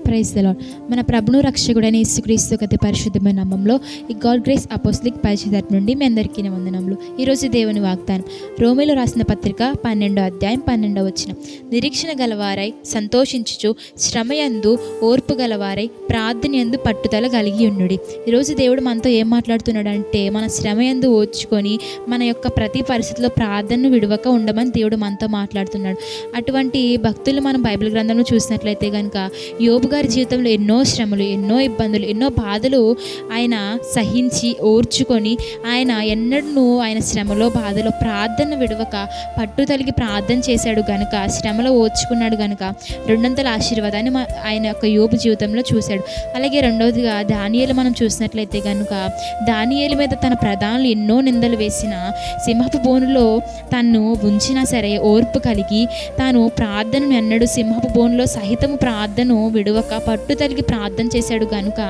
Praise the lord. మన ప్రభును రక్షకుడైన యేసుక్రీస్తు అతి పరిశుద్ధమైన నామములో ఈ గాడ్ గ్రేస్ అపోస్టలిక్ పరిచర్య నుండి మీ అందరికీ వందనములు. ఈరోజు దేవుని వాగ్దానం రోమీయులు రాసిన పత్రిక 12వ అధ్యాయం 12వ వచనం. నిరీక్షణ గలవారై సంతోషించుచు, శ్రమయందు ఓర్పు గలవారై ప్రార్థనయందు పట్టుదల కలిగి ఉండుడి. ఈరోజు దేవుడు మనతో ఏం మాట్లాడుతున్నాడంటే, మన శ్రమయందు ఓర్చుకొని మన యొక్క ప్రతి పరిస్థితిలో ప్రార్థనను విడవక ఉండమని దేవుడు మనతో మాట్లాడుతున్నాడు. అటువంటి భక్తులు మనం బైబిల్ గ్రంథంలో చూసినట్లయితే కనుక యోబు గారి జీవితంలో ఎన్నో శ్రమలు, ఎన్నో ఇబ్బందులు, ఎన్నో బాధలు ఆయన సహించి ఓర్చుకొని ఆయన ఎన్నడూ ఆయన శ్రమలో బాధలో ప్రార్థన విడవక పట్టుదలకి ప్రార్థన చేశాడు గనుక, శ్రమలో ఓర్చుకున్నాడు గనుక రెండంతల ఆశీర్వాదాన్ని ఆయన యొక్క యోబు జీవితంలో చూశాడు. అలాగే రెండవదిగా దానియేలు మనం చూసినట్లయితే కనుక దానియేలు మీద తన ప్రధానులు ఎన్నో నిందలు వేసిన, సింహపు బోనులో తను ఉంచినా సరే ఓర్పు కలిగి తాను ప్రార్థనను ఎన్నడూ సింహపు బోనులో సహితము ప్రార్థన విడవక పట్టుదలకి ప్రార్థన చేశాడు కనుక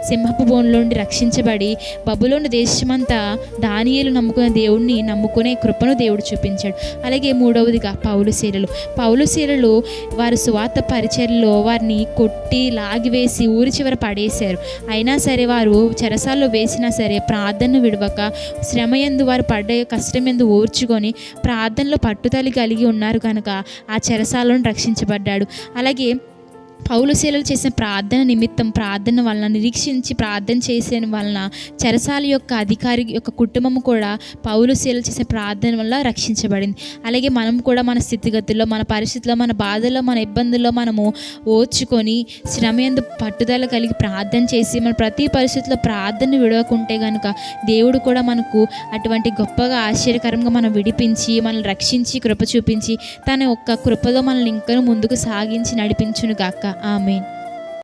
సింహపు బోనులో నుండి రక్షించబడి బబులోను దేశమంతా దానియేలు నమ్ముకున్న దేవుడిని నమ్ముకునే కృపను దేవుడు చూపించాడు. అలాగే మూడవదిగా పౌలు శీలలు వారు సువార్త పరిచర్యలో వారిని కొట్టి లాగివేసి ఊరి చివర పడేశారు. అయినా సరే వారు చెరసాల్లో వేసినా సరే ప్రార్థన విడవక శ్రమయందు వారు పడ్డ కష్టమెందు ఓర్చుకొని ప్రార్థనలో పట్టుదల కలిగి ఉన్నారు కనుక ఆ చెరసాలను రక్షించబడ్డాడు. అలాగే పౌలు శీలలు చేసిన ప్రార్థన నిమిత్తం, ప్రార్థన వలన, నిరీక్షించి ప్రార్థన చేసే వలన చెరసాల యొక్క అధికారి యొక్క కుటుంబం కూడా పౌలు శీలలు చేసే ప్రార్థన వల్ల రక్షించబడింది. అలాగే మనం కూడా మన స్థితిగతుల్లో, మన పరిస్థితుల్లో, మన బాధల్లో, మన ఇబ్బందుల్లో మనము ఓర్చుకొని శ్రమయందు పట్టుదల కలిగి ప్రార్థన చేసి మన ప్రతి పరిస్థితుల్లో ప్రార్థన విడవకుంటే కనుక దేవుడు కూడా మనకు అటువంటి గొప్పగా ఆశ్చర్యకరంగా మనం విడిపించి మనల్ని రక్షించి కృప చూపించి తన యొక్క కృపలో మనల్ని ఇంకా ముందుకు సాగించి నడిపించును గాక. ఆమేన్.